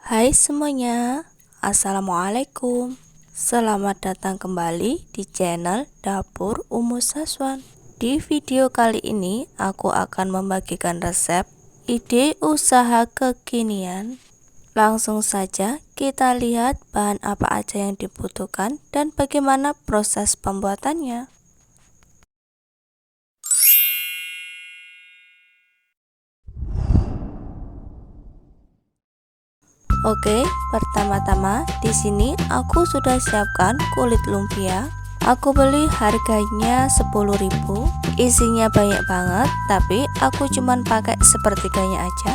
Hai semuanya, Assalamualaikum. Selamat datang kembali di channel Dapur Umu Saswan. Di video kali ini aku akan membagikan resep ide usaha kekinian. Langsung saja kita lihat bahan apa aja yang dibutuhkan dan bagaimana proses pembuatannya. Oke, pertama-tama di sini aku sudah siapkan kulit lumpia. Aku beli harganya 10.000. Isinya banyak banget, tapi aku cuman pakai sepertiganya aja.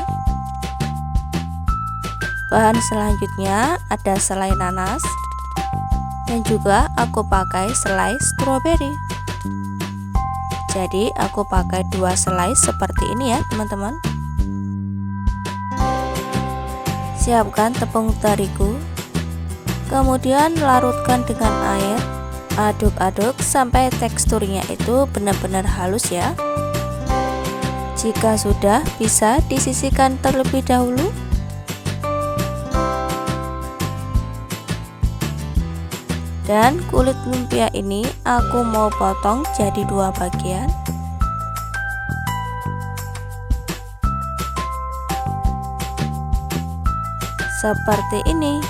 Bahan selanjutnya ada selai nanas dan juga aku pakai selai stroberi. Jadi aku pakai 2 selai seperti ini ya, teman-teman. Siapkan tepung terigu, kemudian larutkan dengan air, aduk-aduk sampai teksturnya itu benar-benar halus ya. Jika sudah, bisa disisihkan terlebih dahulu. Dan kulit lumpia ini aku mau potong jadi 2 bagian. Seperti ini.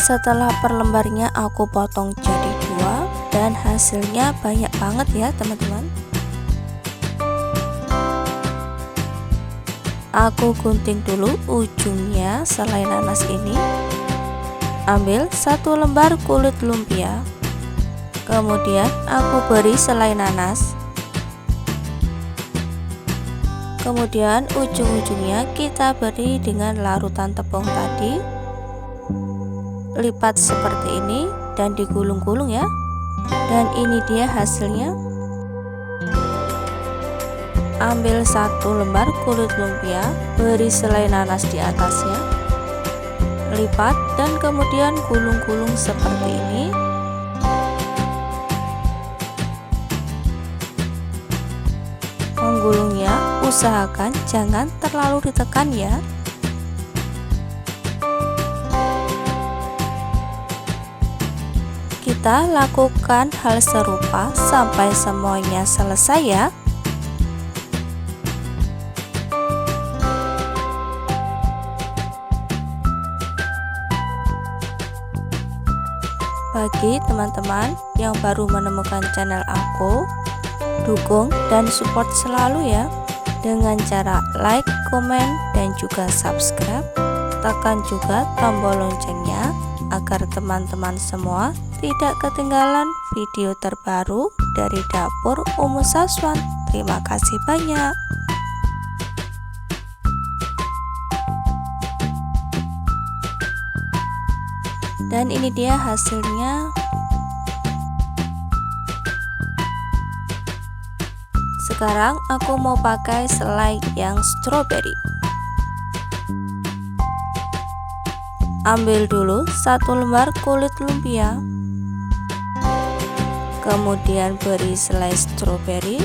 Setelah per lembarnya aku potong jadi 2 dan hasilnya banyak banget ya teman-teman. Aku gunting dulu ujungnya selai nanas ini. Ambil 1 lembar kulit lumpia, kemudian aku beri selai nanas. Kemudian ujung-ujungnya kita beri dengan larutan tepung tadi. Lipat seperti ini dan digulung-gulung ya. Dan ini dia hasilnya. Ambil 1 lembar kulit lumpia, beri selai nanas di atasnya. Lipat dan kemudian gulung-gulung seperti ini. Menggulungnya usahakan jangan terlalu ditekan ya. Kita lakukan hal serupa sampai semuanya selesai ya. Bagi teman-teman yang baru menemukan channel aku, dukung dan support selalu ya dengan cara like, komen, dan juga subscribe. Tekan juga tombol loncengnya agar teman-teman semua tidak ketinggalan video terbaru dari Dapur Umu Saswan. Terima kasih banyak. Dan ini dia hasilnya. Sekarang aku mau pakai selai yang stroberi. Ambil dulu 1 lembar kulit lumpia, kemudian beri selai stroberi,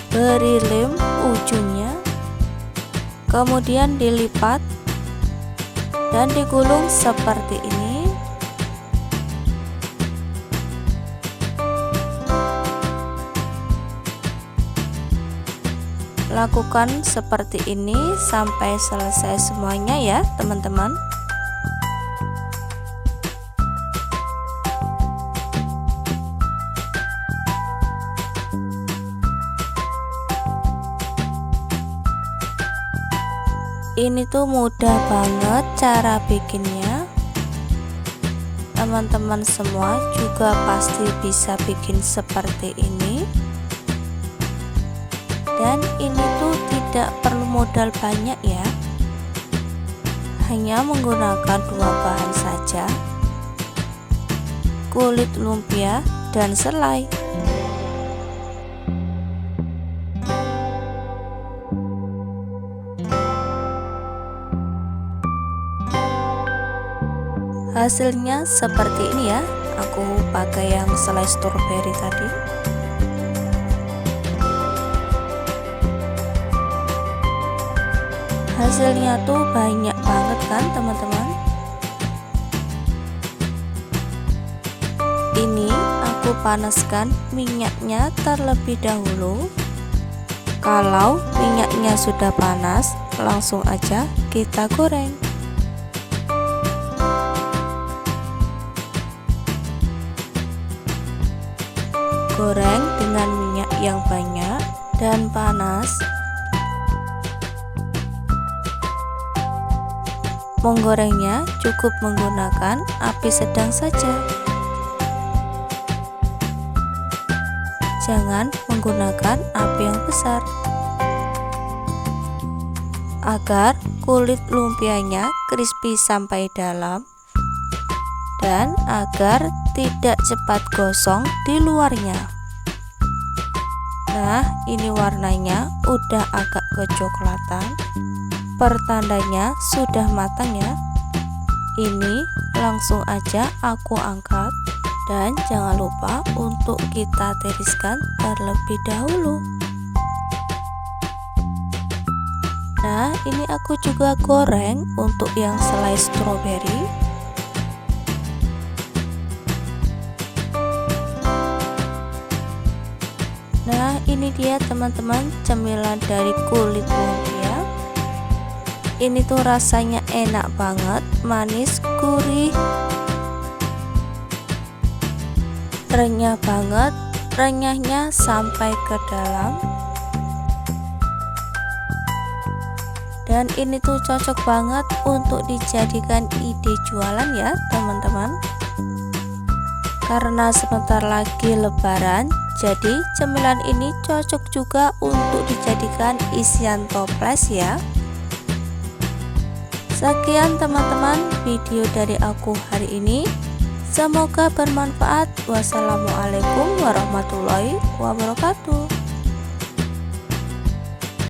beri lem ujungnya, kemudian dilipat dan digulung seperti ini. Lakukan seperti ini sampai selesai semuanya ya teman-teman. Ini tuh mudah banget cara bikinnya. Teman-teman semua juga pasti bisa bikin seperti ini. Dan ini tuh tidak perlu modal banyak ya. Hanya menggunakan 2 bahan saja, kulit lumpia dan selai. Hasilnya seperti ini ya. Aku pakai yang selai stroberi tadi. Hasilnya tuh banyak banget kan teman-teman. Ini aku panaskan minyaknya terlebih dahulu. Kalau minyaknya sudah panas, langsung aja kita goreng. Goreng dengan minyak yang banyak dan panas. Menggorengnya cukup menggunakan api sedang saja. Jangan menggunakan api yang besar, agar kulit lumpianya crispy sampai dalam dan agar tidak cepat gosong di luarnya. Nah, ini warnanya udah agak kecoklatan, pertandanya sudah matang ya. Ini langsung aja aku angkat. Dan jangan lupa untuk kita tiriskan terlebih dahulu. Nah, ini aku juga goreng untuk yang selai stroberi. Nah, ini dia teman-teman cemilan dari kulit lumpia. Ini tuh rasanya enak banget, manis, gurih, renyah banget, renyahnya sampai ke dalam. Dan ini tuh cocok banget untuk dijadikan ide jualan ya teman-teman. Karena sebentar lagi lebaran, jadi cemilan ini cocok juga untuk dijadikan isian toples ya. Sekian teman-teman video dari aku hari ini. Semoga bermanfaat. Wassalamualaikum warahmatullahi wabarakatuh.